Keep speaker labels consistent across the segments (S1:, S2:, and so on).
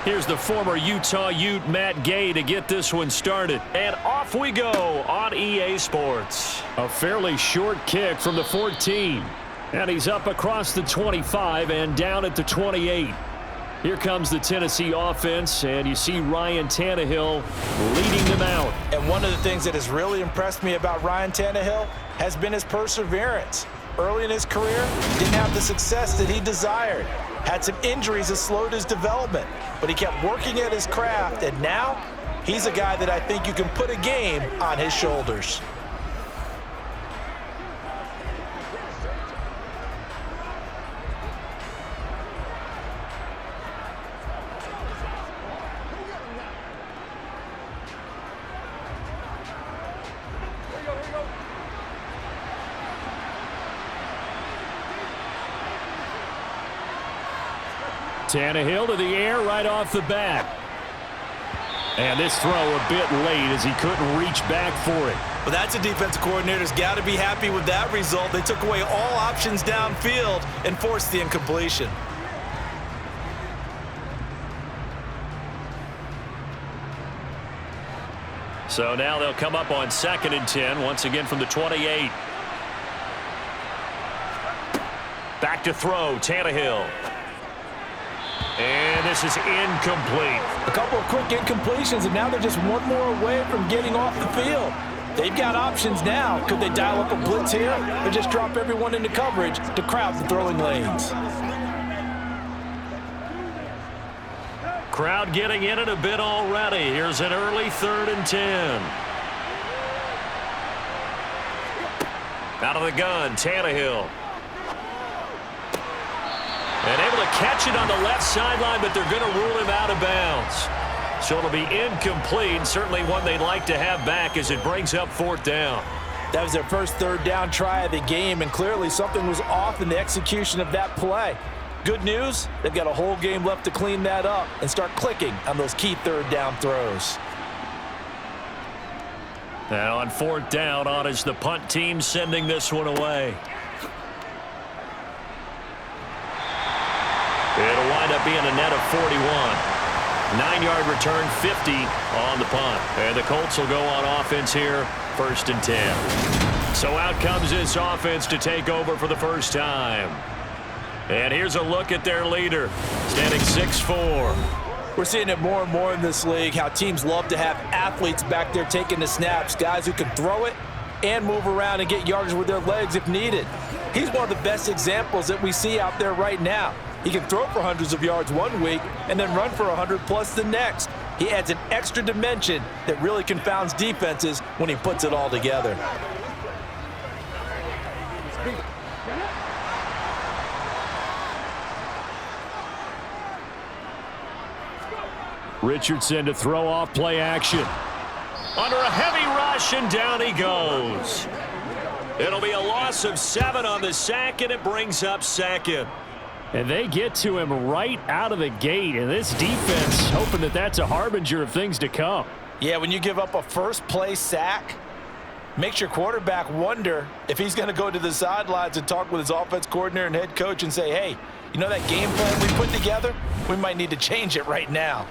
S1: Here's the former Utah Ute Matt Gay to get this one started. And off we go on EA Sports. A fairly short kick from the 14. And he's up across the 25 and down at the 28. Here comes the Tennessee offense, and you see Ryan Tannehill leading them out.
S2: And one of the things that has really impressed me about Ryan Tannehill has been his perseverance. Early in his career, didn't have the success that he desired. Had some injuries that slowed his development, but he kept working at his craft, and now he's a guy that I think you can put a game on his shoulders.
S1: Tannehill to the air right off the bat. And this throw a bit late as he couldn't reach back for it.
S2: Well, that's a defensive coordinator's got to be happy with that result. They took away all options downfield and forced the incompletion.
S1: So now they'll come up on 2nd and 10, once again from the 28. Back to throw, Tannehill. And this is incomplete.
S2: A couple of quick incompletions, and now they're just one more away from getting off the field. They've got options now. Could they dial up a blitz here or just drop everyone into coverage to crowd the throwing lanes?
S1: Crowd getting in it a bit already. Here's an early 3rd and 10. Out of the gun, Tannehill. And able to catch it on the left sideline, but they're going to rule him out of bounds. So it'll be incomplete, certainly one they'd like to have back as it brings up 4th down.
S2: That was their first 3rd down try of the game, and clearly something was off in the execution of that play. Good news, they've got a whole game left to clean that up and start clicking on those key 3rd down throws.
S1: Now on 4th down, on is the punt team sending this one away. It'll wind up being a net of 41. 9-yard return, 50 on the punt. And the Colts will go on offense here, 1st and 10. So out comes this offense to take over for the first time. And here's a look at their leader, standing 6'4".
S2: We're seeing it more and more in this league, how teams love to have athletes back there taking the snaps, guys who can throw it and move around and get yardage with their legs if needed. He's one of the best examples that we see out there right now. He can throw for hundreds of yards one week and then run for 100+ the next. He adds an extra dimension that really confounds defenses when he puts it all together.
S1: Richardson to throw off play action. Under a heavy rush, and down he goes. It'll be a loss of 7 on the sack, and it brings up 2nd. And they get to him right out of the gate, and this defense hoping that that's a harbinger of things to come.
S2: Yeah, when you give up a first-play sack, makes your quarterback wonder if he's going to go to the sidelines and talk with his offense coordinator and head coach and say, hey, you know that game plan we put together? We might need to change it right now.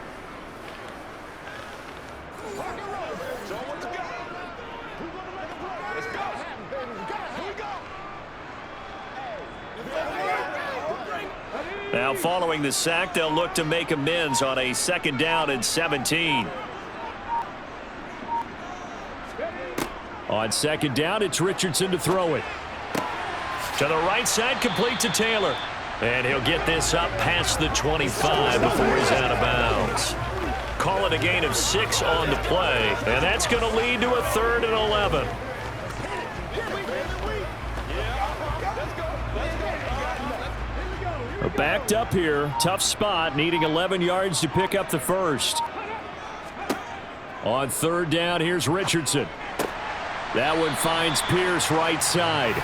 S1: Now following the sack, they'll look to make amends on a 2nd down and 17. On 2nd down, it's Richardson to throw it. To the right side, complete to Taylor. And he'll get this up past the 25 before he's out of bounds. Call it a gain of 6 on the play, and that's going to lead to a 3rd and 11. Backed up here, tough spot, needing 11 yards to pick up the first. On 3rd down, here's Richardson. That one finds Pierce right side.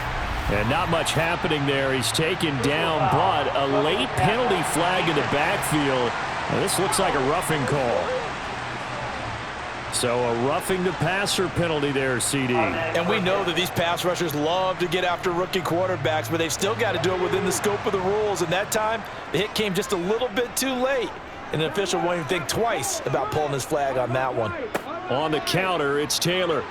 S1: And not much happening there. He's taken down, but a late penalty flag in the backfield. Now, this looks like a roughing call. So a roughing the passer penalty there, CD.
S2: And we know that these pass rushers love to get after rookie quarterbacks, but they've still got to do it within the scope of the rules. And that time, the hit came just a little bit too late. and an official won't even think twice about pulling his flag on that one.
S1: On the counter, it's Taylor.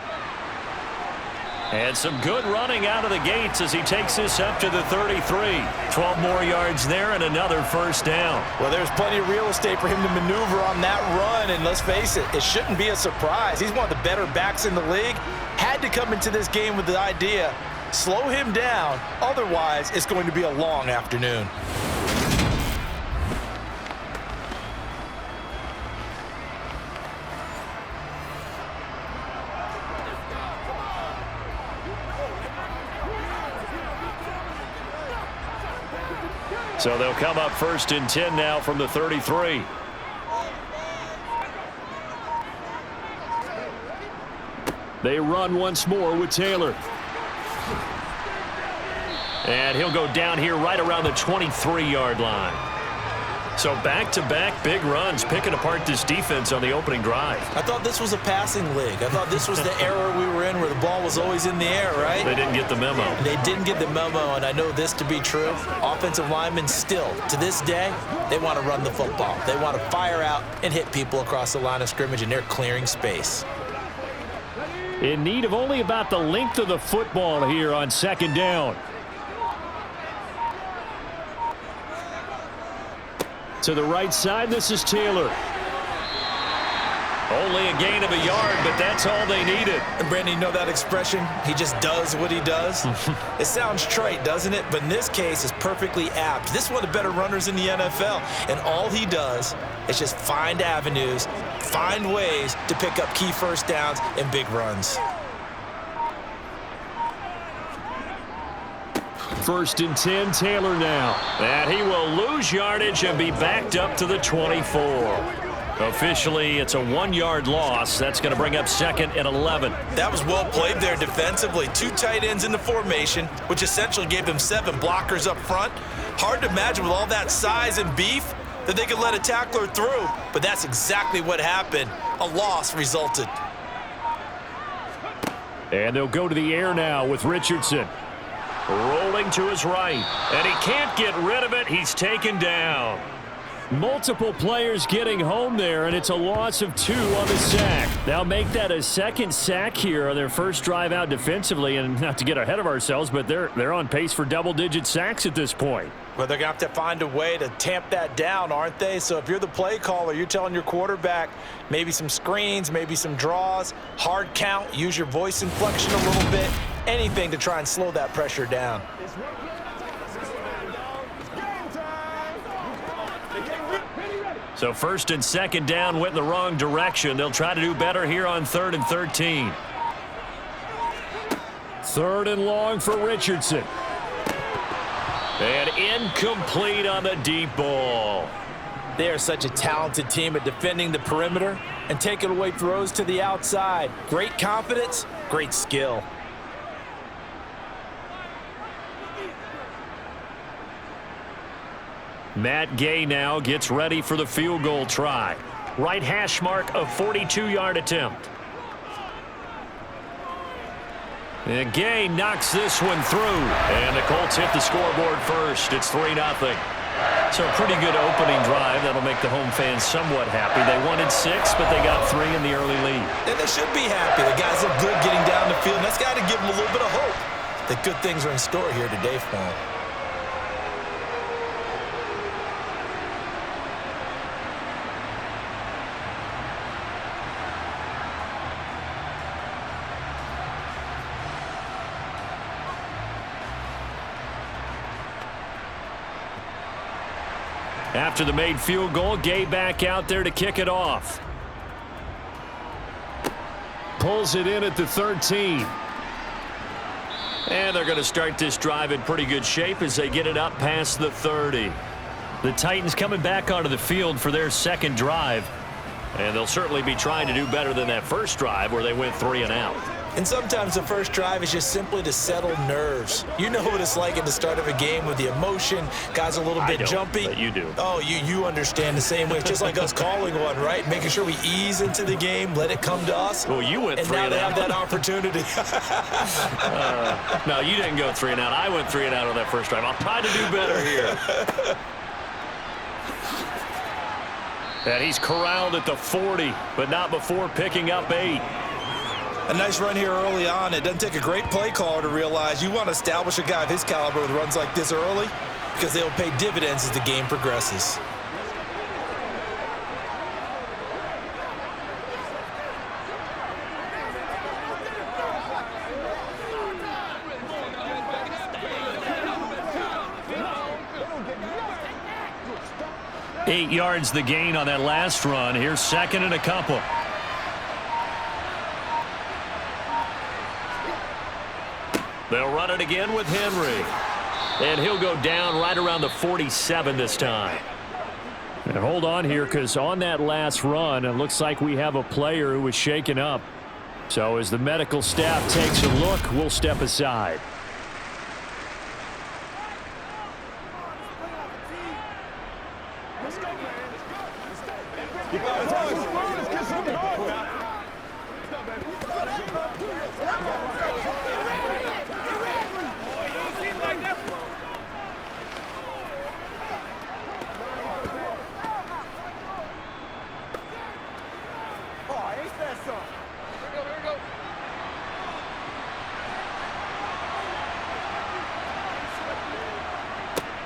S1: And some good running out of the gates as he takes this up to the 33. 12 more yards there and another first down.
S2: Well, there's plenty of real estate for him to maneuver on that run, and let's face it, it shouldn't be a surprise. He's one of the better backs in the league. Had to come into this game with the idea, slow him down, otherwise it's going to be a long afternoon.
S1: So they'll come up 1st and 10 now from the 33. They run once more with Taylor. And he'll go down here right around the 23-yard line. So back-to-back big runs, picking apart this defense on the opening drive.
S2: I thought this was a passing league. I thought this was the era we were in where the ball was always in the air, right?
S1: They didn't get the memo.
S2: They didn't get the memo, and I know this to be true. Offensive linemen still, to this day, they want to run the football. They want to fire out and hit people across the line of scrimmage, and they're clearing space.
S1: In need of only about the length of the football here on 2nd down. To the right side, this is Taylor. Only a gain of a yard, but that's all they needed.
S2: And Brandon, you know that expression? He just does what he does? It sounds trite, doesn't it? But in this case, it's perfectly apt. This is one of the better runners in the NFL. And all he does is just find avenues, find ways to pick up key first downs and big runs.
S1: 1st and 10, Taylor now. And he will lose yardage and be backed up to the 24. Officially, it's a 1-yard loss. That's going to bring up 2nd and 11.
S2: That was well played there defensively. 2 tight ends in the formation, which essentially gave them 7 blockers up front. Hard to imagine with all that size and beef that they could let a tackler through, but that's exactly what happened. A loss resulted.
S1: And they'll go to the air now with Richardson. Rolling to his right, and he can't get rid of it. He's taken down. Multiple players getting home there, and it's a loss of 2 on the sack. They'll make that a 2nd sack here on their first drive out defensively, and not to get ahead of ourselves, but they're on pace for double-digit sacks at this point.
S2: Well, they're going to have to find a way to tamp that down, aren't they? So if you're the play caller, you're telling your quarterback maybe some screens, maybe some draws, hard count, use your voice inflection a little bit, anything to try and slow that pressure down.
S1: So 1st and 2nd down went in the wrong direction. They'll try to do better here on 3rd and 13. 3rd and long for Richardson. And incomplete on the deep ball.
S2: They are such a talented team at defending the perimeter and taking away throws to the outside. Great confidence, great skill.
S1: Matt Gay now gets ready for the field goal try. Right hash mark, a 42-yard attempt. And Gay knocks this one through. And the Colts hit the scoreboard first. It's 3-0. So a pretty good opening drive. That'll make the home fans somewhat happy. They wanted 6, but they got 3 in the early lead.
S2: And they should be happy. The guys look good getting down the field. And that's got to give them a little bit of hope that good things are in store here today for them.
S1: After the made field goal, Gay back out there to kick it off. Pulls it in at the 13. And they're going to start this drive in pretty good shape as they get it up past the 30. The Titans coming back onto the field for their 2nd drive. And they'll certainly be trying to do better than that first drive where they went 3 and out.
S2: And sometimes the first drive is just simply to settle nerves. You know what it's like at the start of a game with the emotion. Guys are a little bit jumpy.
S1: But you do.
S2: Oh, you understand the same way. It's just like us calling one, right? Making sure we ease into the game, let it come to us.
S1: Well, you went 3 and out.
S2: And now they have that opportunity.
S1: No, you didn't go 3 and out. I went 3 and out on that first drive. I'll try to do better here. And he's corralled at the 40, but not before picking up 8.
S2: A nice run here early on. It doesn't take a great play caller to realize you want to establish a guy of his caliber with runs like this early because they'll pay dividends as the game progresses.
S1: Eight yards the gain on that last run. Here's second and a couple. They'll run it again with Henry. And he'll go down right around the 47 this time. And hold on here, because on that last run, it looks like we have a player who was shaken up. So as the medical staff takes a look, we'll step aside.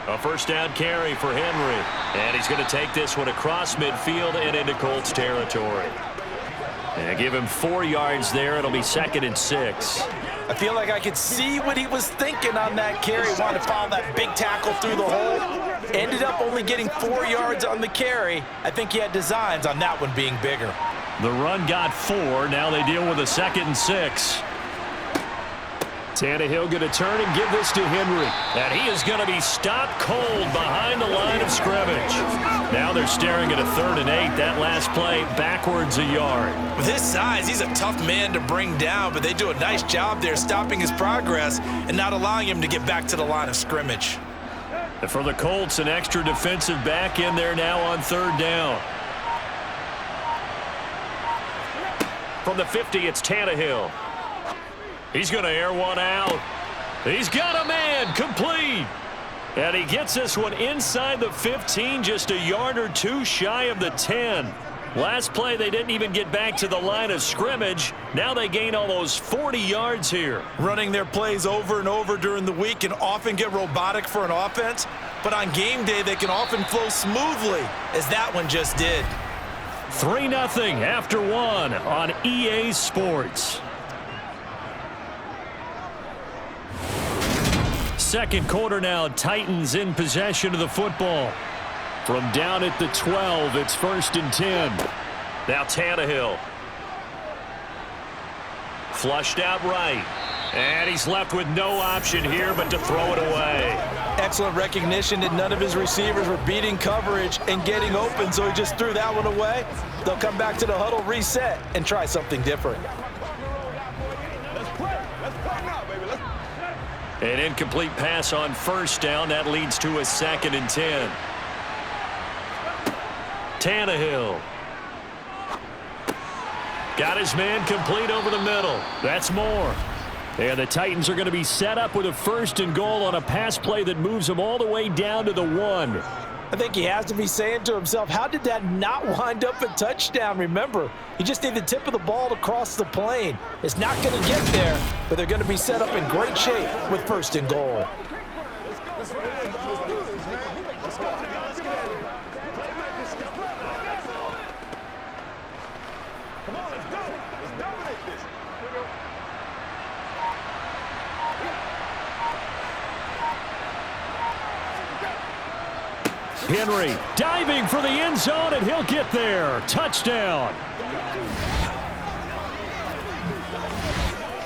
S1: A first down carry for Henry. And he's going to take this one across midfield and into Colts territory. And give him 4 yards there. It'll be 2nd and 6.
S2: I feel like I could see what he was thinking on that carry. Wanted to follow that big tackle through the hole. Ended up only getting 4 yards on the carry. I think he had designs on that one being bigger.
S1: The run got 4. Now they deal with a 2nd and 6. Tannehill going to turn and give this to Henry. And he is going to be stopped cold behind the line of scrimmage. Now they're staring at a 3rd and 8. That last play backwards a yard.
S2: With his size, he's a tough man to bring down, but they do a nice job there stopping his progress and not allowing him to get back to the line of scrimmage.
S1: And for the Colts, an extra defensive back in there now on 3rd down. From the 50, it's Tannehill. He's going to air one out. He's got a man, complete. And he gets this one inside the 15, just a yard or 2 shy of the 10. Last play, they didn't even get back to the line of scrimmage. Now they gain almost 40 yards here.
S2: Running their plays over and over during the week can often get robotic for an offense, but on game day, they can often flow smoothly, as that one just did.
S1: 3-0 after 1 on EA Sports. Second quarter now, Titans in possession of the football. From down at the 12, it's 1st and 10. Now Tannehill. Flushed out right. And he's left with no option here but to throw it away.
S2: Excellent recognition that none of his receivers were beating coverage and getting open, so he just threw that one away. They'll come back to the huddle, reset, and try something different.
S1: An incomplete pass on 1st down. That leads to a 2nd and 10. Tannehill. Got his man complete over the middle. That's more. And the Titans are going to be set up with a 1st and goal on a pass play that moves them all the way down to the 1.
S2: I think he has to be saying to himself, how did that not wind up a touchdown? Remember, he just need the tip of the ball to cross the plane. It's not going to get there, but they're going to be set up in great shape with 1st and goal.
S1: Henry diving for the end zone, and he'll get there. Touchdown.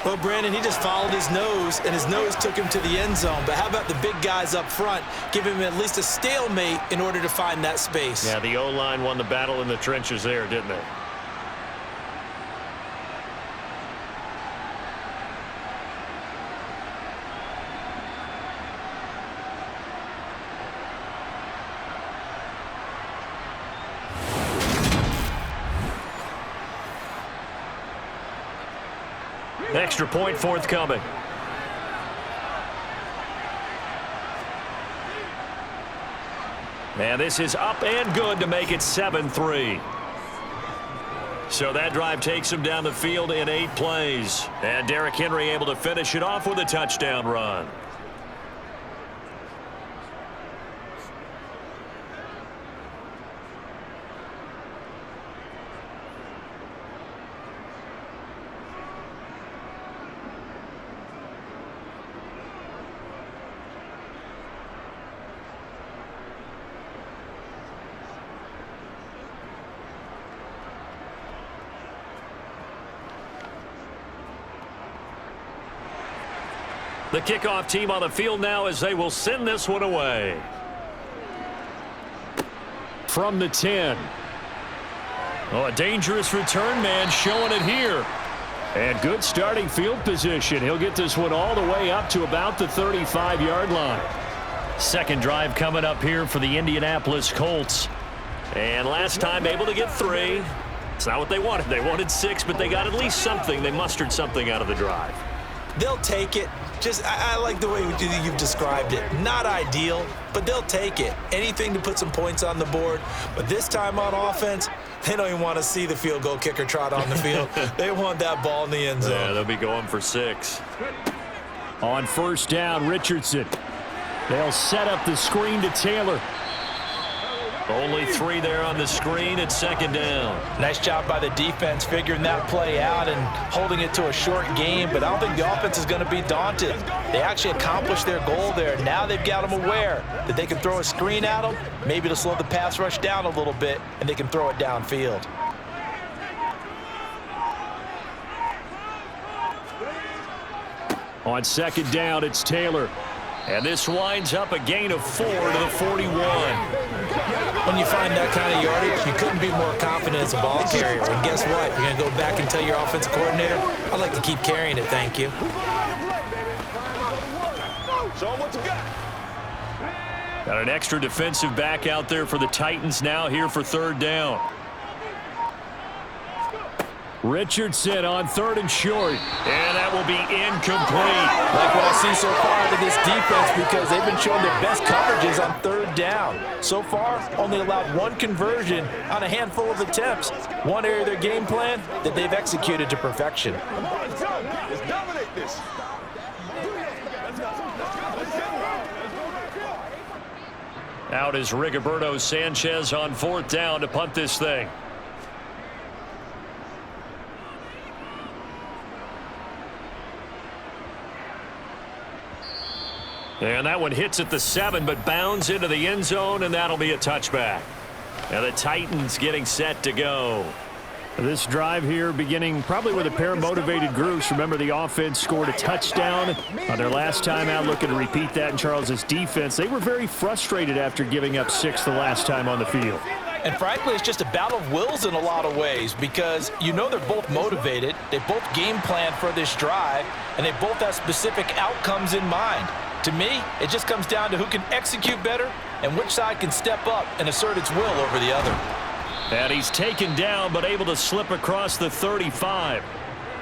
S2: Well, Brandon, he just followed his nose, and his nose took him to the end zone. But how about the big guys up front? Give him at least a stalemate in order to find that space.
S1: Yeah, the O-line won the battle in the trenches there, didn't they? Extra point forthcoming. And this is up and good to make it 7-3. So that drive takes him down the field in 8 plays. And Derrick Henry able to finish it off with a touchdown run. The kickoff team on the field now as they will send this one away. From the 10. Oh, a dangerous return man showing it here. And good starting field position. He'll get this one all the way up to about the 35-yard line. Second drive coming up here for the Indianapolis Colts. And last time able to get 3. It's not what they wanted. They wanted 6, but they got at least something. They mustered something out of the drive.
S2: They'll take it. I like the way you've described it. Not ideal, but they'll take it. Anything to put some points on the board. But this time on offense, they don't even want to see the field goal kicker trot on the field. They want that ball in the end zone.
S1: Yeah, they'll be going for 6.
S3: On first down, Richardson. They'll set up the screen to Taylor.
S1: Only 3 there on the screen at second down.
S2: Nice job by the defense figuring that play out and holding it to a short game, but I don't think the offense is going to be daunted. They actually accomplished their goal there. Now they've got them aware that they can throw a screen at them, maybe to slow the pass rush down a little bit, and they can throw it downfield.
S3: On second down, it's Taylor.
S1: And this winds up a gain of 4 to the 41.
S2: When you find that kind of yardage, you couldn't be more confident as a ball carrier. And guess what? You're going to go back and tell your offensive coordinator, I'd like to keep carrying it, thank you.
S1: Got an extra defensive back out there for the Titans now here for third down.
S3: Richardson on 3rd and short.
S1: And that will be incomplete.
S2: Like what I see so far out of this defense because they've been showing their best coverages on 3rd down. So far, only allowed 1 conversion on a handful of attempts. One area of their game plan that they've executed to perfection.
S1: Out is Rigoberto Sanchez on 4th down to punt this thing. And that one hits at the 7, but bounds into the end zone, and that'll be a touchback. And the Titans getting set to go.
S3: This drive here beginning probably with a pair of motivated groups. Remember, the offense scored a touchdown on their last time out, looking to repeat that in Charles's defense. They were very frustrated after giving up 6 the last time on the field.
S2: And frankly, it's just a battle of wills in a lot of ways because you know they're both motivated. They both game plan for this drive, and they both have specific outcomes in mind. To me, it just comes down to who can execute better and which side can step up and assert its will over the other.
S1: And he's taken down but able to slip across the 35.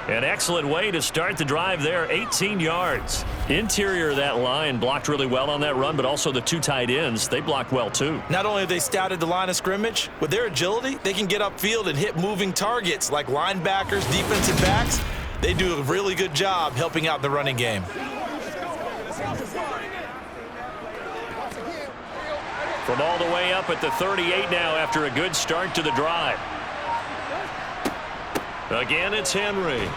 S1: An excellent way to start the drive there, 18 yards. Interior of that line blocked really well on that run, but also the 2 tight ends, they blocked well too.
S2: Not only have they scouted the line of scrimmage, with their agility, they can get upfield and hit moving targets like linebackers, defensive backs. They do a really good job helping out the running game.
S1: From all the way up at the 38 now after a good start to the drive. Again, it's Henry.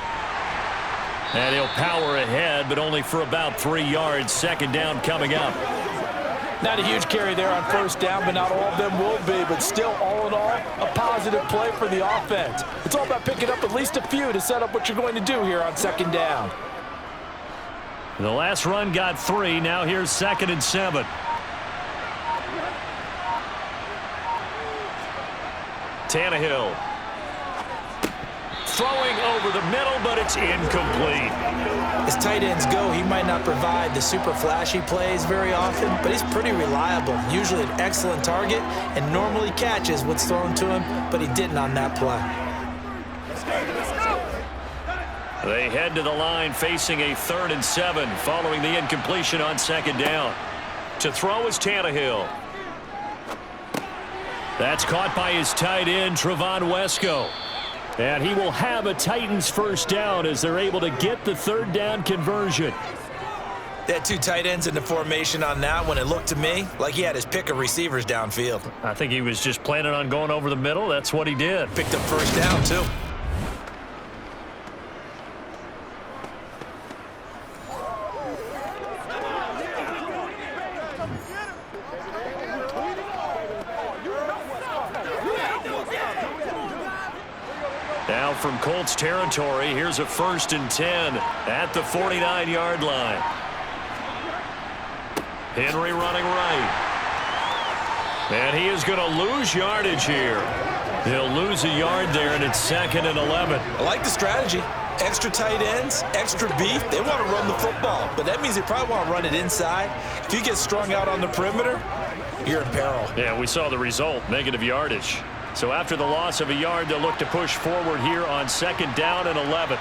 S1: And he'll power ahead, but only for about 3 yards. Second down coming up.
S2: Not a huge carry there on first down, but not all of them will be. But still, all in all, a positive play for the offense. It's all about picking up at least a few to set up what you're going to do here on second down.
S1: The last run got 3. Now here's 2nd and 7. Tannehill. Throwing over the middle, but it's incomplete.
S2: As tight ends go, he might not provide the super flashy plays very often, but he's pretty reliable. Usually an excellent target and normally catches what's thrown to him, but he didn't on that play.
S1: They head to the line facing a 3rd and 7 following the incompletion on 2nd down. To throw is Tannehill. That's caught by his tight end, Trevon Wesco. And he will have a Titans first down as they're able to get the third down conversion.
S2: They had two tight ends in the formation on that one. It looked to me like he had his pick of receivers downfield.
S1: I think he was just planning on going over the middle. That's what he did.
S2: Picked up first down, too.
S1: Now from Colts territory, here's a 1st and 10 at the 49-yard line. Henry running right. And he is going to lose yardage here. He'll lose a yard there, and it's 2nd and 11.
S2: I like the strategy. Extra tight ends, extra beef. They want to run the football, but that means they probably want to run it inside. If you get strung out on the perimeter, you're in peril.
S1: Yeah, we saw the result, negative yardage. So after the loss of a yard, they'll look to push forward here on 2nd down and 11.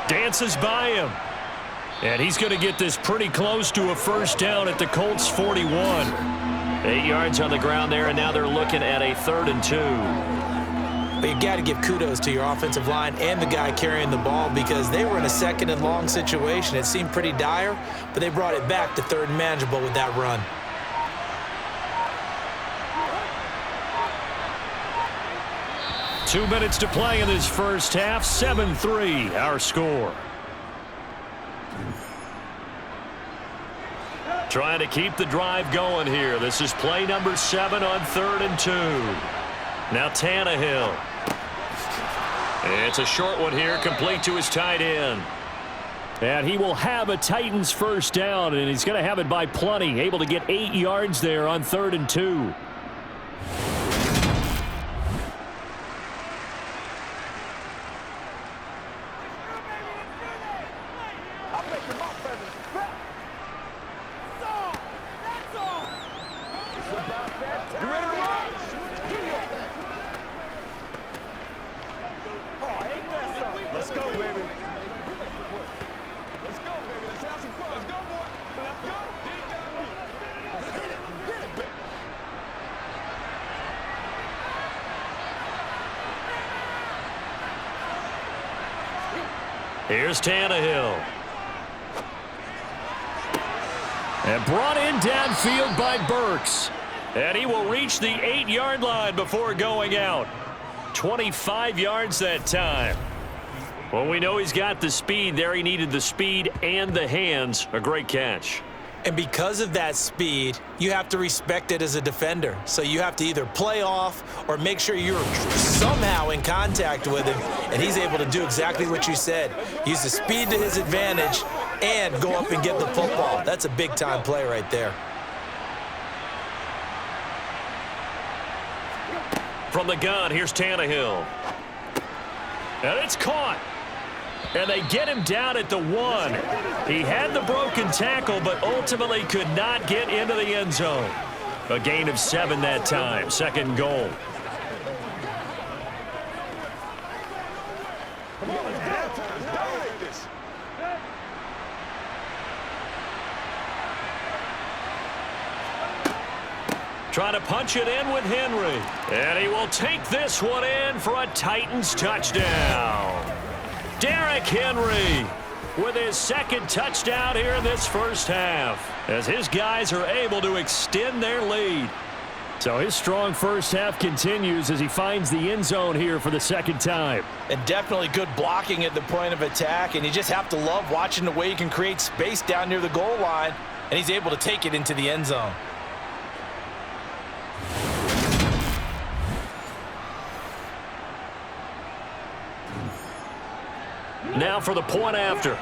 S1: Dances by him. And he's going to get this pretty close to a first down at the Colts 41. 8 yards on the ground there, and now they're looking at a 3rd and 2.
S2: But you got to give kudos to your offensive line and the guy carrying the ball because they were in a 2nd and long situation. It seemed pretty dire, but they brought it back to 3rd and manageable with that run.
S1: Two minutes to play in this first half. 7-3, our score. Trying to keep the drive going here. This is play number 7 on 3rd and 2. Now Tannehill. It's a short one here, complete to his tight end. And he will have a Titans first down, and he's going to have it by plenty. Able to get 8 yards there on 3rd and 2. Here's Tannehill. And brought in downfield by Burks. And he will reach the 8-yard line before going out. 25 yards that time. Well, we know he's got the speed there. He needed the speed and the hands. A great catch.
S2: And because of that speed, you have to respect it as a defender. So you have to either play off or make sure you're somehow in contact with him. And he's able to do exactly what you said. Use the speed to his advantage and go up and get the football. That's a big-time play right there.
S1: From the gun, here's Tannehill. And it's caught. And they get him down at the 1. He had the broken tackle, but ultimately could not get into the end zone. A gain of 7 that time. 2nd goal. Trying to punch it in with Henry. And he will take this one in for a Titans touchdown. Derrick Henry with his 2nd touchdown here in this first half as his guys are able to extend their lead. So his strong first half continues as he finds the end zone here for the 2nd time.
S2: And definitely good blocking at the point of attack, and you just have to love watching the way he can create space down near the goal line, and he's able to take it into the end zone.
S1: Now for the point after.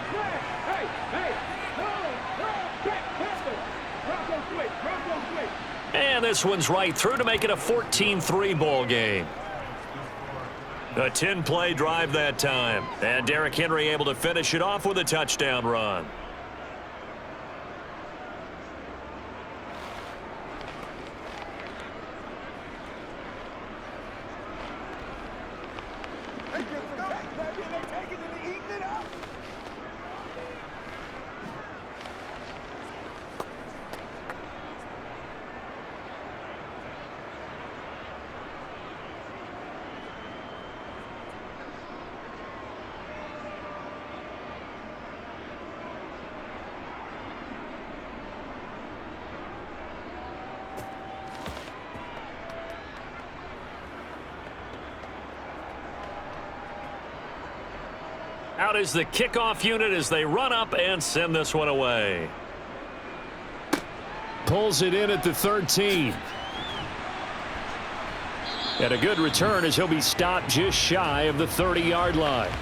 S1: And this one's right through to make it a 14-3 ball game. A 10-play drive that time. And Derrick Henry able to finish it off with a touchdown run. Out is the kickoff unit as they run up and send this one away.
S3: Pulls it in at the 13. And a good return as he'll be stopped just shy of the 30-yard line.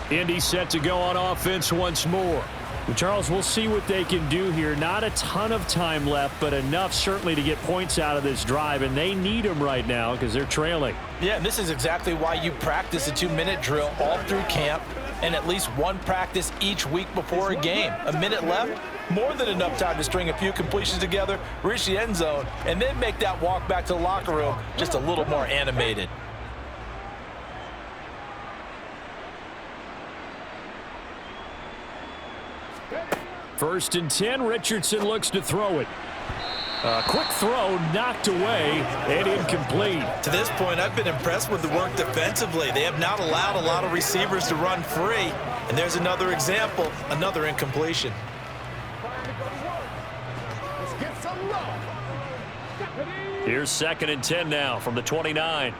S3: Indy set to go on offense once more. And Charles, we'll see what they can do here. Not a ton of time left, but enough certainly to get points out of this drive, and they need them right now because they're trailing.
S2: Yeah, and this is exactly why you practice a 2-minute drill all through camp and at least one practice each week before a game. A minute left, more than enough time to string a few completions together, reach the end zone, and then make that walk back to the locker room just a little more animated.
S3: First and 10, Richardson looks to throw it. A quick throw, knocked away, and incomplete.
S2: To this point, I've been impressed with the work defensively. They have not allowed a lot of receivers to run free. And there's another example, another incompletion.
S1: Here's 2nd and 10 now from the 29.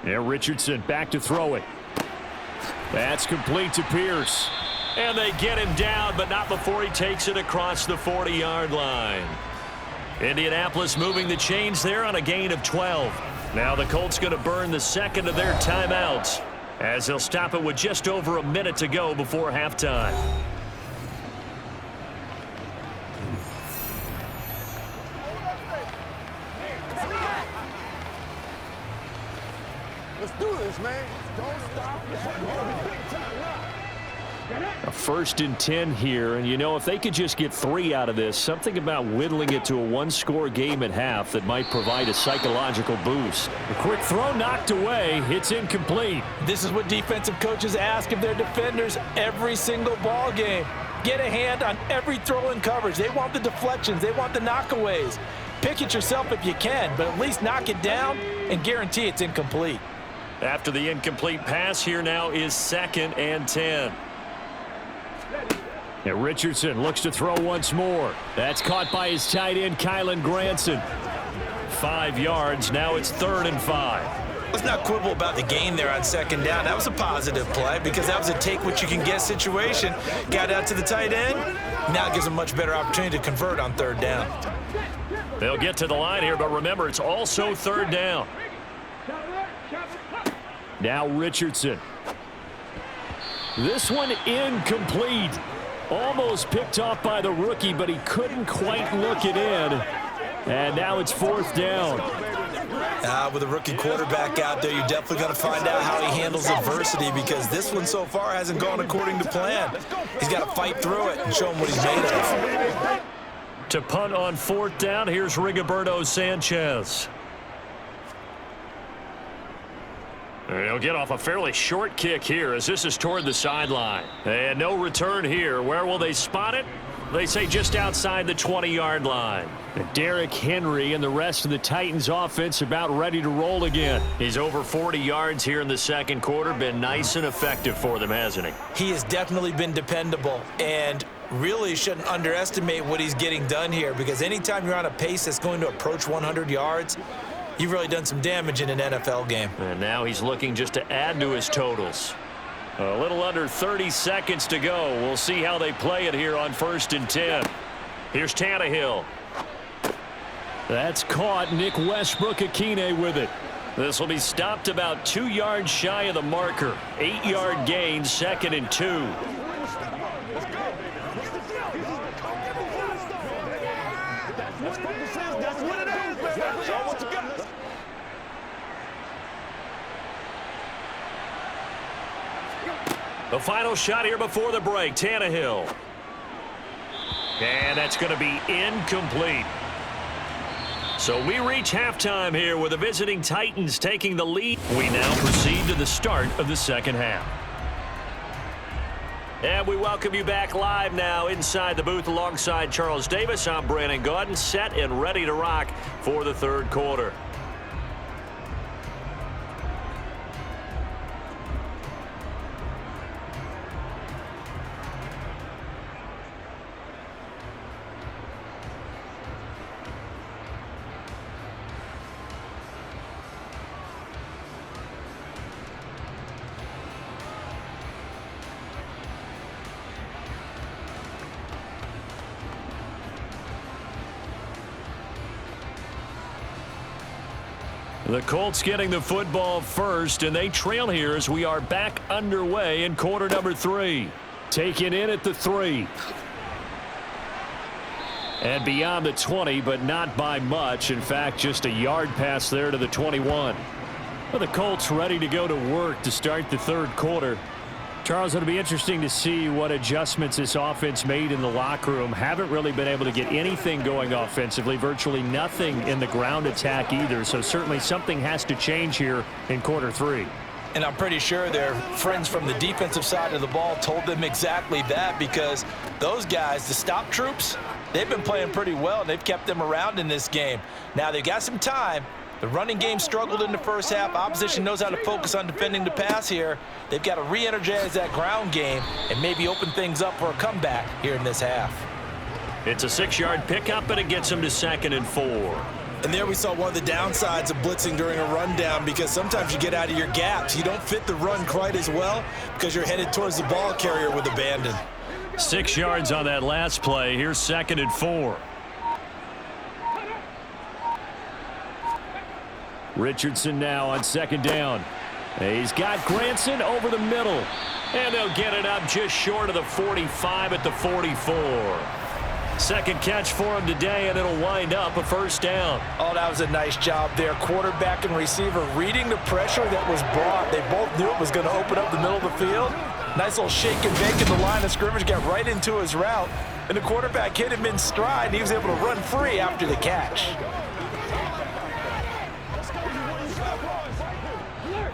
S3: Yeah, Richardson back to throw it. That's complete to Pierce.
S1: And they get him down, but not before he takes it across the 40-yard line. Indianapolis moving the chains there on a gain of 12. Now the Colts going to burn the second of their timeouts as they'll stop it with just over a minute to go before halftime.
S4: Let's do this, man. Don't stop.
S3: A 1st and 10 here, and you know, if they could just get 3 out of this, something about whittling it to a one-score game at half that might provide a psychological boost. A quick throw knocked away. It's incomplete.
S2: This is what defensive coaches ask of their defenders every single ball game. Get a hand on every throw in coverage. They want the deflections. They want the knockaways. Pick it yourself if you can, but at least knock it down and guarantee it's incomplete.
S1: After the incomplete pass, here now is 2nd and 10.
S3: And Richardson looks to throw once more. That's caught by his tight end, Kylen Granson.
S1: 5 yards. Now it's 3rd and 5.
S2: Let's not quibble about the gain there on 2nd down. That was a positive play because that was a take-what-you-can-get situation. Got out to the tight end. Now it gives a much better opportunity to convert on 3rd down.
S1: They'll get to the line here, but remember, it's also 3rd down.
S3: Now Richardson. This one incomplete. Almost picked off by the rookie, but he couldn't quite look it in. And now it's 4th down.
S2: With a rookie quarterback out there, you're definitely going to find out how he handles adversity because this one so far hasn't gone according to plan. He's got to fight through it and show him what he's made of.
S1: To punt on 4th down, here's Rigoberto Sanchez. He'll get off a fairly short kick here as this is toward the sideline. And no return here. Where will they spot it? They say just outside the 20-yard line.
S3: And Derrick Henry and the rest of the Titans offense about ready to roll again.
S1: He's over 40 yards here in the 2nd quarter. Been nice and effective for them, hasn't he?
S2: He has definitely been dependable and really shouldn't underestimate what he's getting done here because anytime you're on a pace that's going to approach 100 yards, you've really done some damage in an NFL game.
S1: And now he's looking just to add to his totals. A little under 30 seconds to go. We'll see how they play it here on 1st and 10. Here's Tannehill.
S3: That's caught. Nick Westbrook-Akine with it.
S1: This will be stopped about 2 yards shy of the marker. 8-yard gain, 2nd and 2. The final shot here before the break, Tannehill. And that's going to be incomplete. So we reach halftime here with the visiting Titans taking the lead. We now proceed to the start of the 2nd half. And we welcome you back live now inside the booth alongside Charles Davis. I'm Brandon Gaudin, set and ready to rock for the 3rd quarter. The Colts getting the football first, and they trail here as we are back underway in quarter number 3. Taken in at the 3. And beyond the 20, but not by much. In fact, just a yard pass there to the 21. Well, the Colts ready to go to work to start the third quarter. Charles, it'll be interesting to see what adjustments this offense made in the locker room. Haven't really been able to get anything going offensively, virtually nothing in the ground attack either. So certainly something has to change here in quarter 3.
S2: And I'm pretty sure their friends from the defensive side of the ball told them exactly that, because those guys, the stop troops, they've been playing pretty well, and they've kept them around in this game. Now, they've got some time. The running game struggled in the first half. Opposition knows how to focus on defending the pass here. They've got to re-energize that ground game and maybe open things up for a comeback here in this half.
S1: It's a 6-yard pickup, and it gets them to 2nd and 4.
S5: And there we saw one of the downsides of blitzing during a rundown, because sometimes you get out of your gaps. You don't fit the run quite as well because you're headed towards the ball carrier with abandon.
S1: 6 yards on that last play. Here's 2nd and 4. Richardson now on 2nd down. He's got Granson over the middle. And they'll get it up just short of the 45 at the 44. Second catch for him today, and it'll wind up a first down.
S2: Oh, that was a nice job there. Quarterback and receiver reading the pressure that was brought. They both knew it was going to open up the middle of the field. Nice little shake and bake in the line of scrimmage, got right into his route. And the quarterback hit him in stride, and he was able to run free after the catch.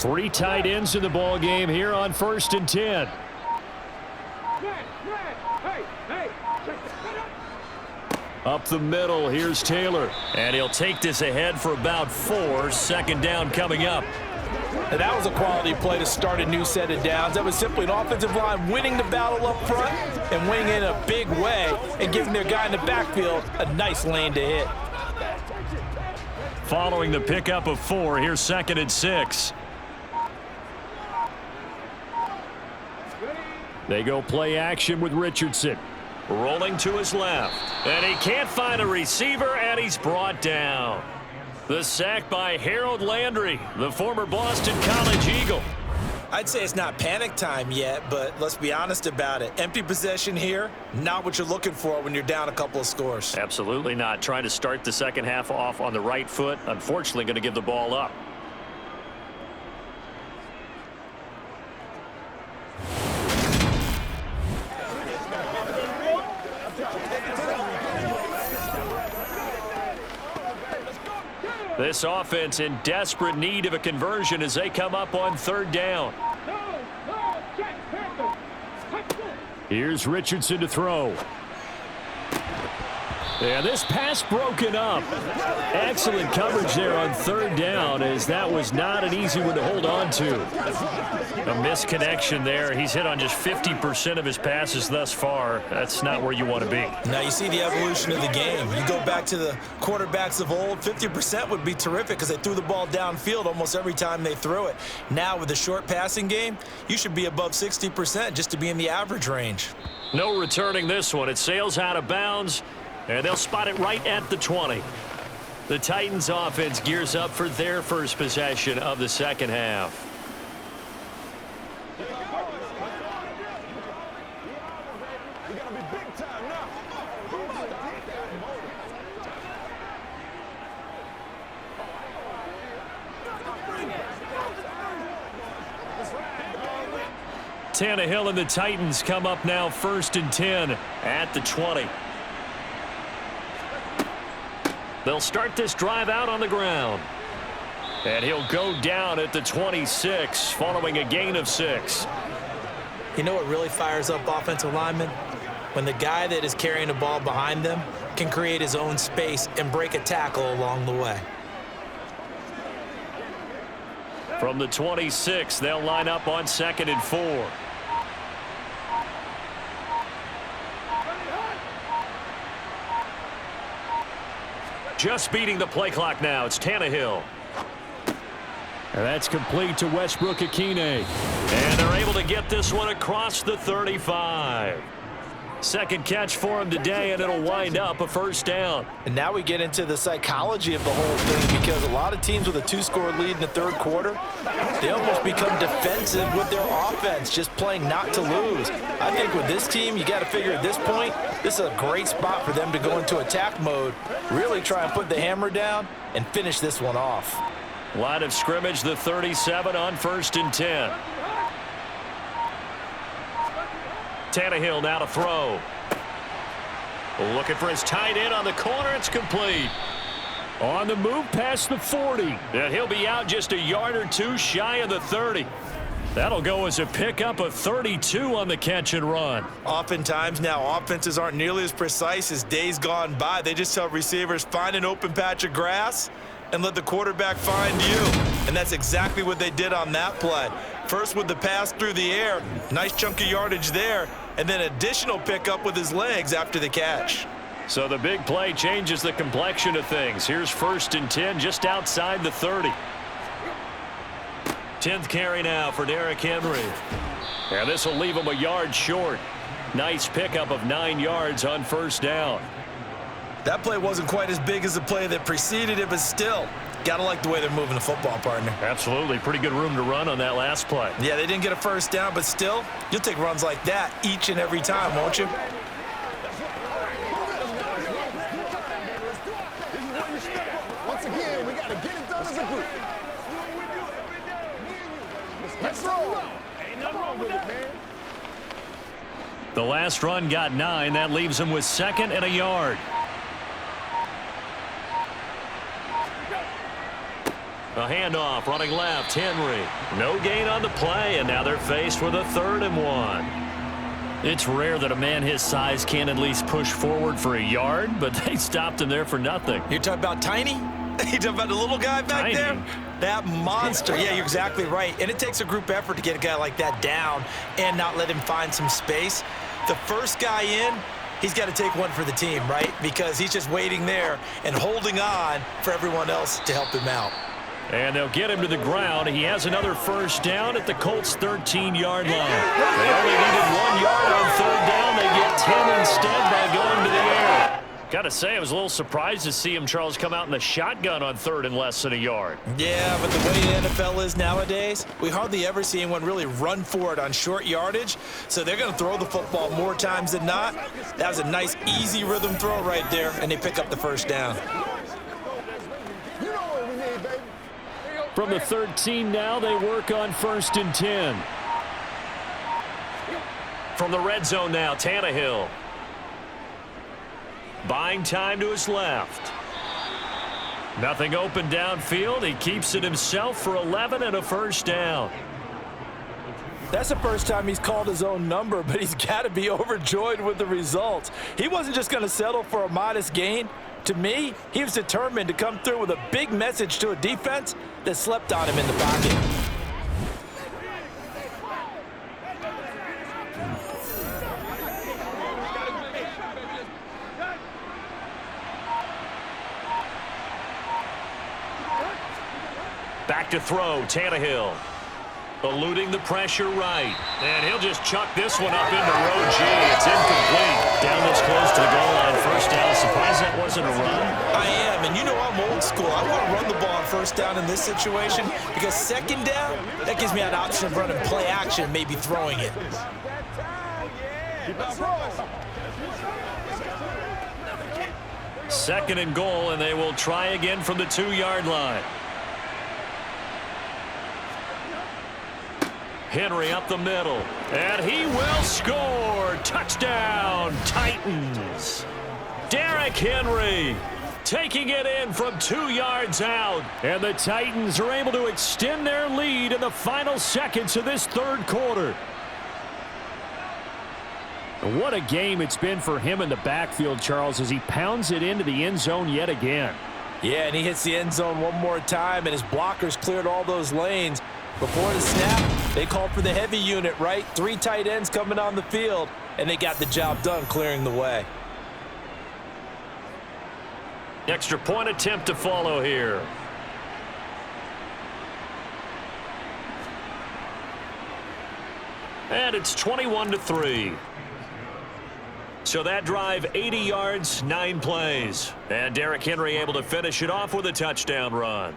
S1: 3 tight ends in the ball game here on 1st and 10. Up the middle, here's Taylor. And he'll take this ahead for about 4. 2nd down coming up.
S2: And that was a quality play to start a new set of downs. That was simply an offensive line winning the battle up front and winning in a big way and giving their guy in the backfield a nice lane to hit.
S1: Following the pickup of 4, here's 2nd and 6. They go play action with Richardson. Rolling to his left. And he can't find a receiver, and he's brought down. The sack by Harold Landry, the former Boston College Eagle.
S5: I'd say it's not panic time yet, but let's be honest about it. Empty possession here, not what you're looking for when you're down a couple of scores.
S1: Absolutely not. Trying to start the second half off on the right foot. Unfortunately, going to give the ball up. This offense in desperate need of a conversion as they come up on 3rd down. Here's Richardson to throw. Yeah, this pass broken up. Excellent coverage there on 3rd down, as that was not an easy one to hold on to. A misconnection there. He's hit on just 50% of his passes thus far. That's not where you want to be.
S5: Now you see the evolution of the game. You go back to the quarterbacks of old, 50% would be terrific because they threw the ball downfield almost every time they threw it. Now with the short passing game, you should be above 60% just to be in the average range.
S1: No returning this one. It sails out of bounds, and they'll spot it right at the 20. The Titans offense gears up for their first possession of the second half. Tannehill and the Titans come up now 1st and 10 at the 20. They'll start this drive out on the ground. And he'll go down at the 26 following a gain of 6.
S2: You know what really fires up offensive linemen? When the guy that is carrying the ball behind them can create his own space and break a tackle along the way.
S1: From the 26, they'll line up on 2nd and 4. Just beating the play clock now. It's Tannehill. And that's complete to Westbrook-Akine. And they're able to get this one across the 35. Second catch for him today, and it'll wind up a first down.
S2: And now we get into the psychology of the whole thing, because a lot of teams with a 2-score lead in the third quarter, they almost become defensive with their offense, just playing not to lose. I think with this team, you got to figure at this point, this is a great spot for them to go into attack mode, really try and put the hammer down and finish this one off.
S1: Line of scrimmage, the 37 on 1st and 10. Tannehill now to throw. Looking for his tight end on the corner. It's complete.
S3: On the move past the 40.
S1: And he'll be out just a yard or two shy of the 30. That'll go as a pickup of 32 on the catch and run.
S5: Oftentimes now, offenses aren't nearly as precise as days gone by. They just tell receivers, find an open patch of grass and let the quarterback find you. And that's exactly what they did on that play. First with the pass through the air, nice chunk of yardage there, and then additional pickup with his legs after the catch.
S1: So the big play changes the complexion of things. Here's 1st and 10 just outside the 30. 10th carry now for Derrick Henry. And this will leave him a yard short. Nice pickup of 9 yards on 1st down.
S5: That play wasn't quite as big as the play that preceded it, but still, gotta like the way they're moving the football, partner.
S1: Absolutely. Pretty good room to run on that last play.
S5: Yeah, they didn't get a first down, but still, you'll take runs like that each and every time, won't you?
S4: Once again, we got to get it done as a group. Let's roll. Ain't nothing wrong with it, man.
S1: The last run got 9. That leaves him with 2nd and a yard. A handoff, running left, Henry. No gain on the play, and now they're faced with a 3rd and 1. It's rare that a man his size can at least push forward for a yard, but they stopped him there for nothing.
S5: You're talking about Tiny? You talking about the little guy back
S1: Tiny.
S5: there? That monster. Yeah, you're exactly right. And it takes a group effort to get a guy like that down and not let him find some space. The first guy in, he's got to take one for the team, right? Because he's just waiting there and holding on for everyone else to help him out.
S1: And they'll get him to the ground. He has another first down at the Colts' 13-yard line. They only needed 1 yard on 3rd down. They get 10 instead by going to the air. Got to say, I was a little surprised to see him, Charles, come out in the shotgun on 3rd and less than a yard.
S5: Yeah, but the way the NFL is nowadays, we hardly ever see anyone really run for it on short yardage. So they're going to throw the football more times than not. That was a nice, easy rhythm throw right there, and they pick up the first down.
S4: You know what we need, baby.
S3: From the 13 now, they work on 1st and 10.
S1: From the red zone now, Tannehill. Buying time to his left. Nothing open downfield. He keeps it himself for 11 and a first down.
S2: That's the first time he's called his own number, but he's got to be overjoyed with the results. He wasn't just going to settle for a modest gain. To me, he was determined to come through with a big message to a defense that slept on him in the pocket.
S1: Back to throw, Tannehill. Eluding the pressure right. And he'll just chuck this one up into row G. It's incomplete. Down this close to the goal line. First down. Surprised that wasn't a run.
S5: I am, and you know I'm old school. I want to run the ball on first down in this situation because second down, that gives me an option of running play action, maybe throwing it.
S4: Let's roll.
S1: 2nd and goal, and they will try again from the 2-yard line. Henry up the middle, and he will score. Touchdown, Titans. Derrick Henry taking it in from 2 yards out.
S3: And the Titans are able to extend their lead in the final seconds of this 3rd quarter. What a game it's been for him in the backfield, Charles, as he pounds it into the end zone yet again.
S2: Yeah, and he hits the end zone one more time, and his blockers cleared all those lanes. Before the snap, they called for the heavy unit, right? 3 tight ends coming on the field, and they got the job done clearing the way.
S1: Extra point attempt to follow here. And it's 21-3. So that drive, 80 yards, 9 plays. And Derrick Henry able to finish it off with a touchdown run.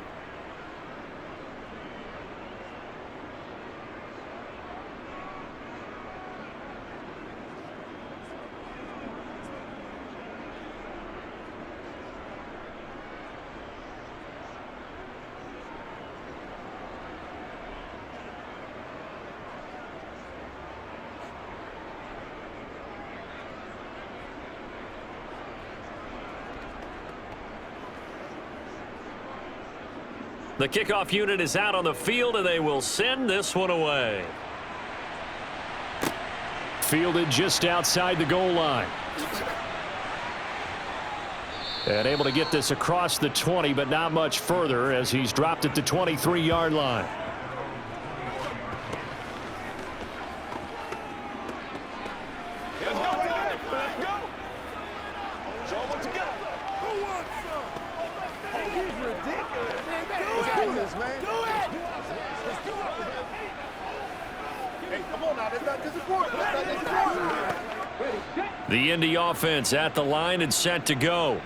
S1: The kickoff unit is out on the field, and they will send this one away.
S3: Fielded just outside the goal line. And able to get this across the 20, but not much further as he's dropped at the 23-yard line. The Indy offense at the line and set to go.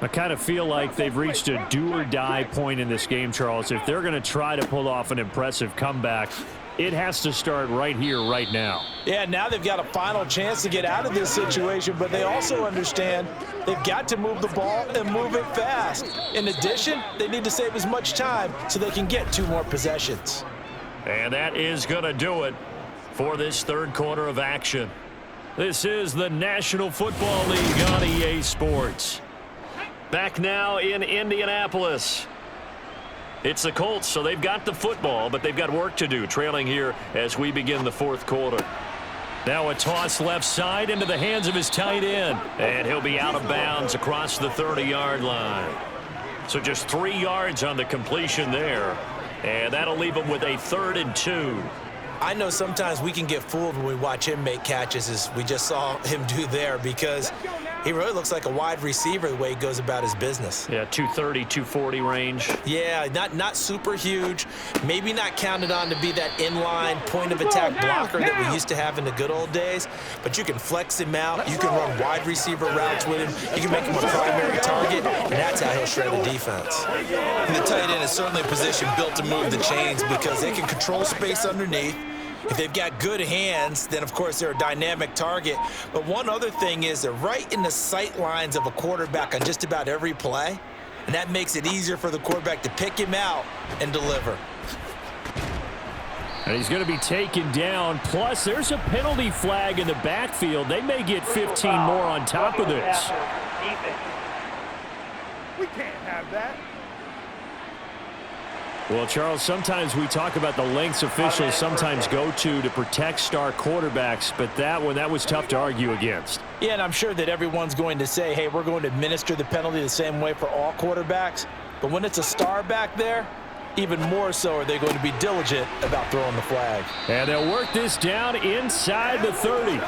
S3: I kind of feel like they've reached a do-or-die point in this game, Charles. If they're going to try to pull off an impressive comeback, it has to start right here, right now.
S2: Yeah, now they've got a final chance to get out of this situation, but they also understand they've got to move the ball and move it fast. In addition, they need to save as much time so they can get 2 more possessions.
S1: And that is going to do it for this third quarter of action. This is the National Football League on EA Sports. Back now in Indianapolis. It's the Colts, so they've got the football, but they've got work to do, trailing here as we begin the fourth quarter. Now a toss left side into the hands of his tight end, and he'll be out of bounds across the 30-yard line. So just 3 yards on the completion there, and that'll leave him with a 3rd and 2.
S5: I know sometimes we can get fooled when we watch him make catches, as we just saw him do there, because he really looks like a wide receiver the way he goes about his business.
S1: Yeah, 230, 240 range.
S5: Yeah, not super huge. Maybe not counted on to be that inline point-of-attack blocker that we used to have in the good old days, but you can flex him out. You can run wide receiver routes with him. You can make him a primary target, and that's how he'll shred the defense. And the tight end is certainly a position built to move the chains because they can control space underneath. If they've got good hands, then, of course, they're a dynamic target. But one other thing is they're right in the sight lines of a quarterback on just about every play, and that makes it easier for the quarterback to pick him out and deliver.
S3: And he's going to be taken down. Plus, there's a penalty flag in the backfield. They may get 15 more on top of this.
S4: We can't have that.
S3: Well, Charles, sometimes we talk about the lengths officials sometimes go to protect star quarterbacks, but that was tough to argue against.
S2: Yeah, and I'm sure that everyone's going to say, hey, we're going to administer the penalty the same way for all quarterbacks. But when it's a star back there, even more so are they going to be diligent about throwing the flag.
S3: And they'll work this down inside the 30.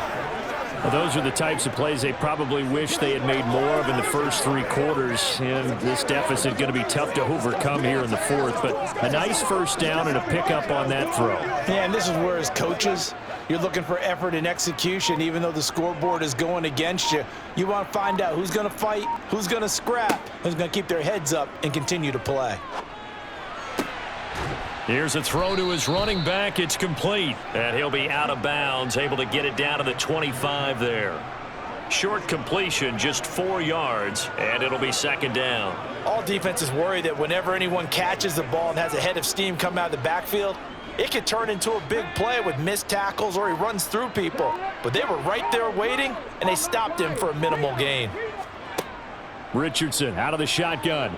S3: Well, those are the types of plays they probably wish they had made more of in the first 3 quarters. And this deficit going to be tough to overcome here in the fourth. But a nice first down and a pickup on that throw.
S2: Yeah, and this is where, as coaches, you're looking for effort and execution. Even though the scoreboard is going against you, you want to find out who's going to fight, who's going to scrap, who's going to keep their heads up and continue to play.
S1: Here's a throw to his running back. It's complete. And he'll be out of bounds, able to get it down to the 25 there. Short completion, just 4 yards, and it'll be 2nd down.
S2: All defenses worry that whenever anyone catches the ball and has a head of steam come out of the backfield, it could turn into a big play with missed tackles or he runs through people. But they were right there waiting, and they stopped him for a minimal gain.
S3: Richardson out of the shotgun.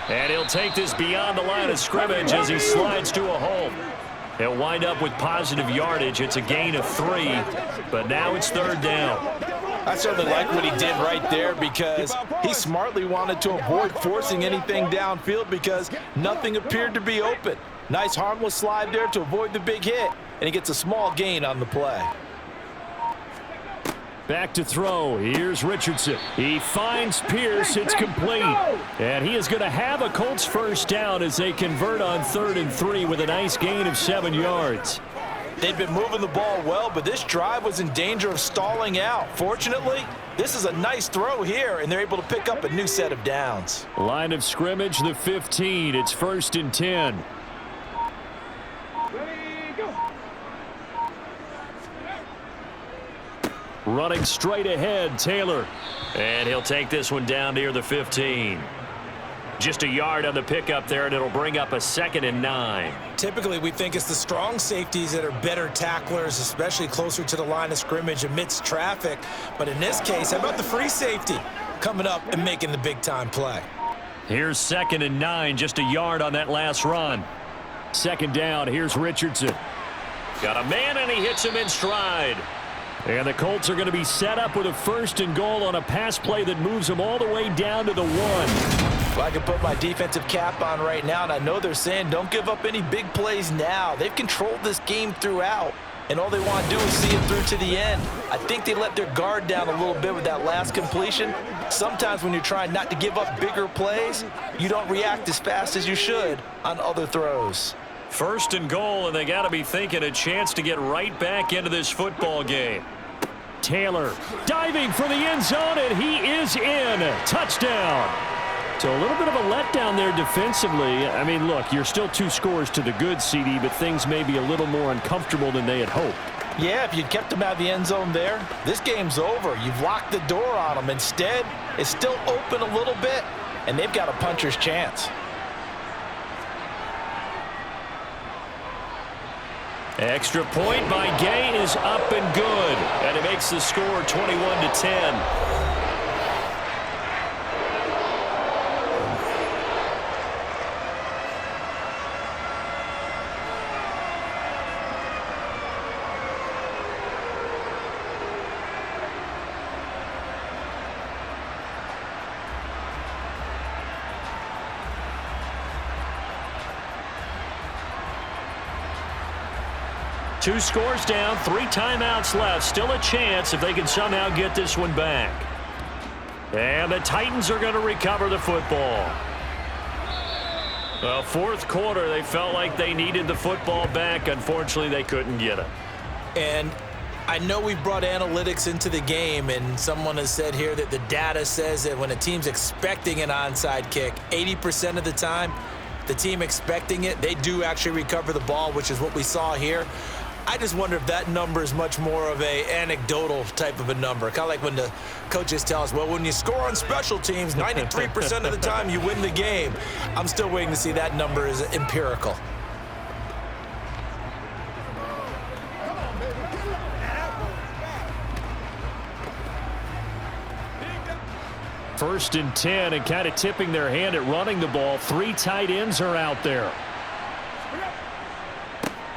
S1: And he'll take this beyond the line of scrimmage as he slides to a hole. He'll wind up with positive yardage. It's a gain of 3, but now it's 3rd down.
S2: I certainly like what he did right there because he smartly wanted to avoid forcing anything downfield because nothing appeared to be open. Nice harmless slide there to avoid the big hit, and he gets a small gain on the play.
S3: Back to throw. Here's Richardson. He finds Pierce. It's complete. And he is going to have a Colts first down as they convert on 3rd and 3 with a nice gain of 7 yards.
S2: They've been moving the ball well, but this drive was in danger of stalling out. Fortunately, this is a nice throw here, and they're able to pick up a new set of downs.
S3: Line of scrimmage, the 15. It's 1st and 10. Running straight ahead, Taylor.
S1: And he'll take this one down near the 15. Just a yard on the pickup there, and it'll bring up a 2nd and 9.
S5: Typically, we think it's the strong safeties that are better tacklers, especially closer to the line of scrimmage amidst traffic. But in this case, how about the free safety coming up and making the big-time play?
S1: Here's 2nd and 9, just a yard on that last run.
S3: 2nd down, here's Richardson.
S1: Got a man, and he hits him in stride.
S3: And the Colts are going to be set up with a 1st and goal on a pass play that moves them all the way down to the 1.
S2: Well, I can put my defensive cap on right now, and I know they're saying don't give up any big plays now. They've controlled this game throughout, and all they want to do is see it through to the end. I think they let their guard down a little bit with that last completion. Sometimes when you're trying not to give up bigger plays, you don't react as fast as you should on other throws.
S1: 1st and goal, and they got to be thinking a chance to get right back into this football game.
S3: Taylor diving for the end zone, and he is in. Touchdown. So a little bit of a letdown there defensively. I mean, look, you're still 2 scores to the good, CD, but things may be a little more uncomfortable than they had hoped.
S2: Yeah, if you'd kept them out of the end zone there, this game's over. You've locked the door on them. Instead, it's still open a little bit, and they've got a puncher's chance.
S1: Extra point by Gay is up and good, and it makes the score 21-10. Two scores down, 3 timeouts left. Still a chance if they can somehow get this one back. And the Titans are going to recover the football. Well, 4th quarter, they felt like they needed the football back. Unfortunately, they couldn't get it.
S5: And I know we brought analytics into the game, and someone has said here that the data says that when a team's expecting an onside kick, 80% of the time, the team expecting it, they do actually recover the ball, which is what we saw here. I just wonder if that number is much more of a anecdotal type of a number. Kind of like when the coaches tell us, well, when you score on special teams, 93% of the time you win the game. I'm still waiting to see that number is empirical.
S3: First and 10, and kind of tipping their hand at running the ball. 3 tight ends are out there.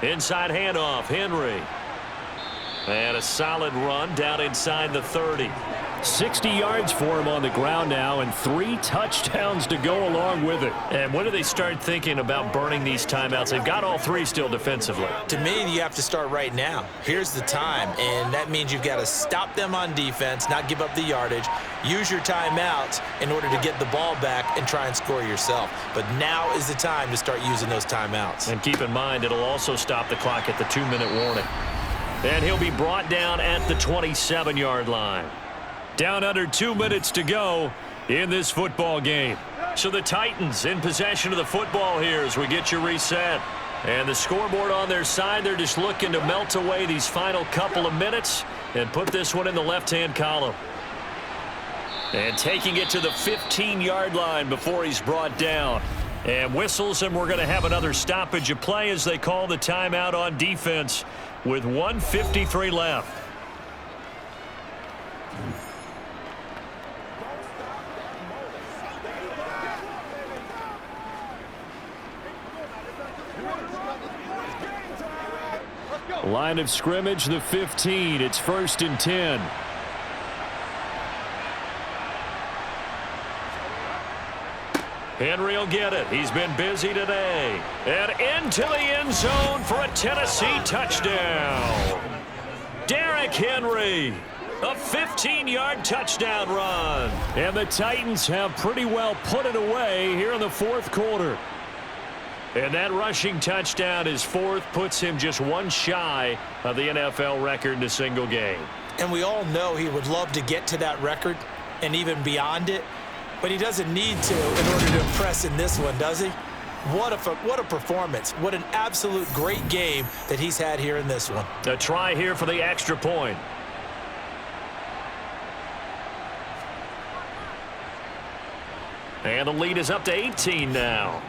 S1: Inside handoff, Henry. And a solid run down inside the 30.
S3: 60 yards for him on the ground now, and 3 touchdowns to go along with it.
S1: And when do they start thinking about burning these timeouts? They've got all 3 still defensively.
S5: To me, you have to start right now. Here's the time, and that means you've got to stop them on defense, not give up the yardage, use your timeouts in order to get the ball back and try and score yourself. But now is the time to start using those timeouts.
S1: And keep in mind, it'll also stop the clock at the 2-minute warning. And he'll be brought down at the 27-yard line. Down under 2 minutes to go in this football game. So the Titans in possession of the football here as we get you reset. And the scoreboard on their side, they're just looking to melt away these final couple of minutes and put this one in the left-hand column. And taking it to the 15-yard line before he's brought down. And whistles, and we're going to have another stoppage of play as they call the timeout on defense with 1:53 left.
S3: Line of scrimmage, the 15. It's 1st and 10.
S1: Henry will get it. He's been busy today. And into the end zone for a Tennessee touchdown. Derrick Henry, a 15-yard touchdown run.
S3: And the Titans have pretty well put it away here in the 4th quarter.
S1: And that rushing touchdown, his fourth, puts him just one shy of the NFL record in a single game.
S5: And we all know he would love to get to that record and even beyond it, but he doesn't need to in order to impress in this one, does he? What a performance. What an absolute great game that he's had here in this one.
S1: A try here for the extra point. And the lead is up to 18 now.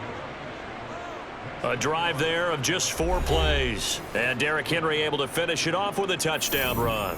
S1: A drive there of just 4 plays. And Derrick Henry able to finish it off with a touchdown run.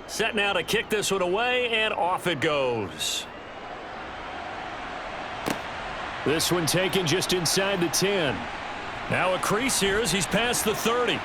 S1: Set now to kick this one away, and off it goes. This one taken just inside the 10. Now a crease here as he's past the 30.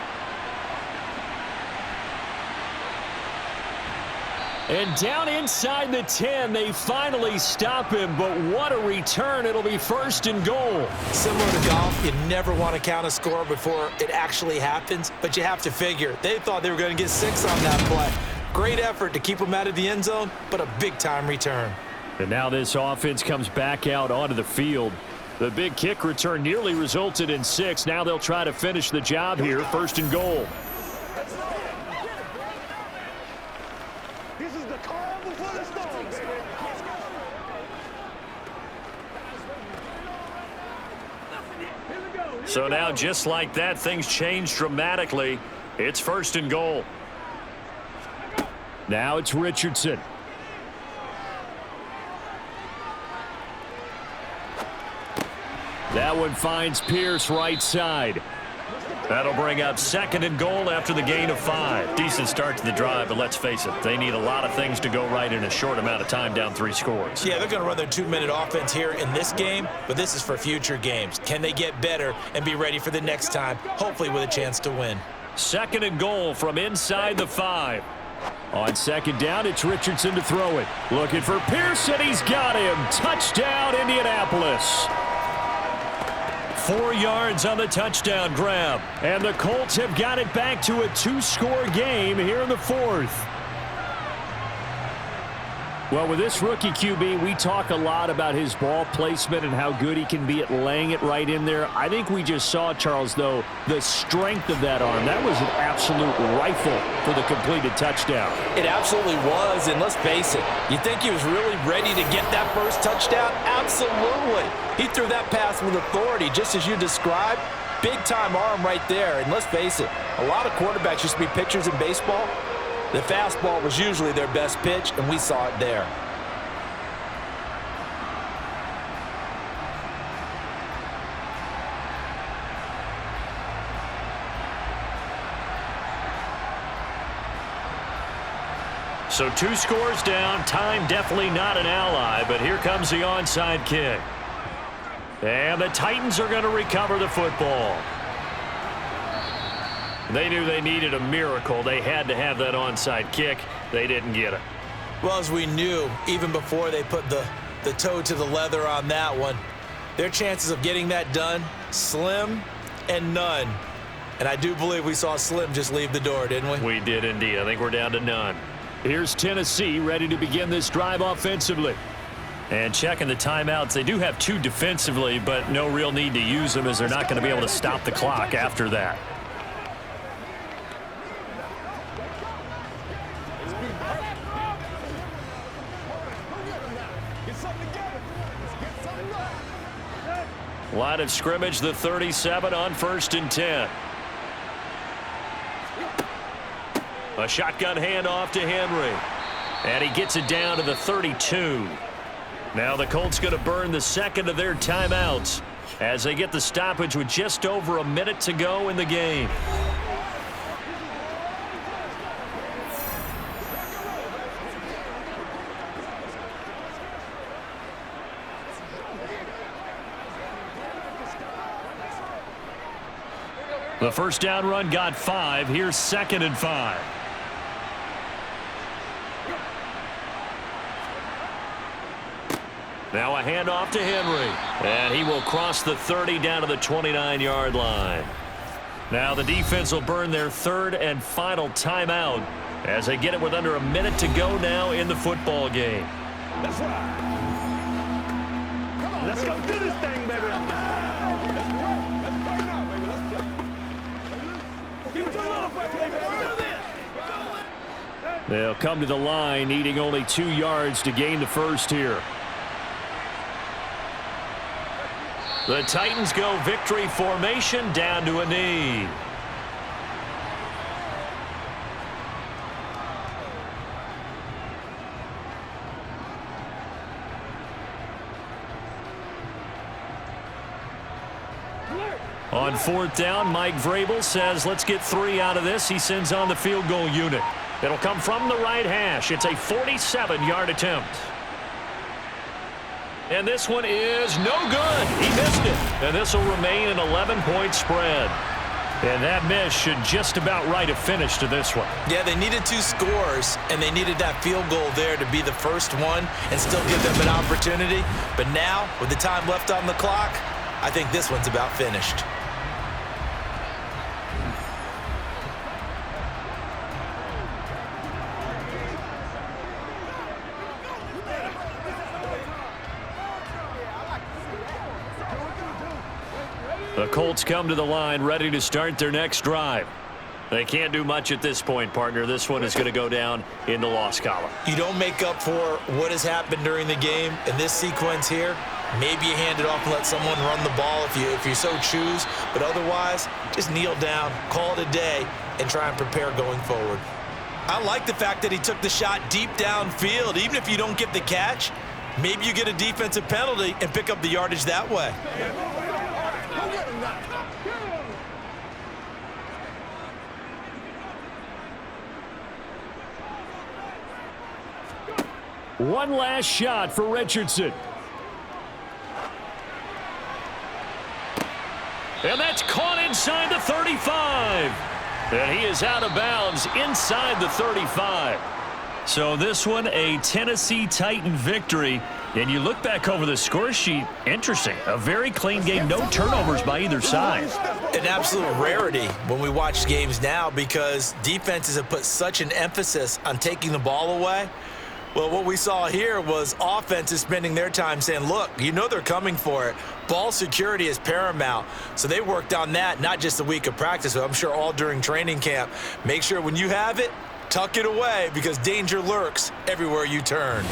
S1: And down inside the 10, they finally stop him, but what a return. It'll be 1st and goal.
S5: Similar to golf, you never want to count a score before it actually happens, but you have to figure. They thought they were going to get 6 on that play. Great effort to keep him out of the end zone, but a big-time return.
S3: And now this offense comes back out onto the field. The big kick return nearly resulted in 6. Now they'll try to finish the job here, 1st and goal.
S4: This is the calm before the storm, baby.
S1: So now just like that, things change dramatically. It's 1st and goal.
S3: Now it's Richardson. That one finds Pierce right side.
S1: That'll bring up 2nd and goal after the gain of 5. Decent start to the drive, but let's face it, they need a lot of things to go right in a short amount of time down 3 scores.
S5: Yeah, they're going to run their 2-minute offense here in this game, but this is for future games. Can they get better and be ready for the next time, hopefully with a chance to win?
S1: 2nd and goal from inside the 5.
S3: On 2nd down, it's Richardson to throw it. Looking for Pierce, and he's got him. Touchdown, Indianapolis.
S1: 4 yards on the touchdown grab.
S3: And the Colts have got it back to a 2-score game here in the 4th. Well, with this rookie QB, we talk a lot about his ball placement and how good he can be at laying it right in there. I think we just saw, Charles, though, the strength of that arm. That was an absolute rifle for the completed touchdown.
S2: It absolutely was, and let's face it, you think he was really ready to get that first touchdown? Absolutely. He threw that pass with authority, just as you described. Big-time arm right there, and let's face it, a lot of quarterbacks used to be pitchers in baseball. The fastball was usually their best pitch, and we saw it there.
S1: So 2 scores down, time definitely not an ally, but here comes the onside kick. And the Titans are going to recover the football. They knew they needed a miracle. They had to have that onside kick. They didn't get it.
S5: Well, as we knew, even before they put the toe to the leather on that one, their chances of getting that done, slim and none. And I do believe we saw Slim just leave the door, didn't we?
S1: We did indeed. I think we're down to none.
S3: Here's Tennessee ready to begin this drive offensively.
S1: And checking the timeouts, they do have 2 defensively, but no real need to use them as they're not going to be able to stop the clock after that. Line of scrimmage, the 37 on 1st and 10. A shotgun handoff to Henry. And he gets it down to the 32. Now the Colts going to burn the 2nd of their timeouts as they get the stoppage with just over a minute to go in the game. The first down run got 5. Here's 2nd and 5. Now a handoff to Henry. And he will cross the 30 down to the 29-yard line. Now the defense will burn their 3rd and final timeout as they get it with under a minute to go now in the football game.
S4: That's right. Come on, let's go do this thing, baby. Let's burn out, baby. Let's go. Give it to a little bit, baby. Let's do this.
S1: They'll come to the line, needing only 2 yards to gain the first here. The Titans go victory formation down to a knee. On 4th down, Mike Vrabel says, let's get 3 out of this. He sends on the field goal unit. It'll come from the right hash. It's a 47-yard attempt. And this one is no good. He missed it. And this will remain an 11-point spread. And that miss should just about write a finish to this one.
S5: Yeah, they needed 2 scores, and they needed that field goal there to be the first one and still give them an opportunity. But now, with the time left on the clock, I think this one's about finished.
S1: The Colts come to the line ready to start their next drive. They can't do much at this point, partner. This one is going to go down in the loss column.
S5: You don't make up for what has happened during the game in this sequence here. Maybe you hand it off and let someone run the ball if you so choose. But otherwise, just kneel down, call it a day, and try and prepare going forward. I like the fact that he took the shot deep downfield. Even if you don't get the catch, maybe you get a defensive penalty and pick up the yardage that way.
S1: One last shot for Richardson. And that's caught inside the 35. And he is out of bounds inside the 35. So this one, a Tennessee Titan victory. And you look back over the score sheet, interesting. A very clean game, no turnovers by either side.
S5: An absolute rarity when we watch games now because defenses have put such an emphasis on taking the ball away. Well, what we saw here was offenses spending their time saying, look, you know they're coming for it. Ball security is paramount. So they worked on that, not just a week of practice, but I'm sure all during training camp. Make sure when you have it, tuck it away because danger lurks everywhere you turn.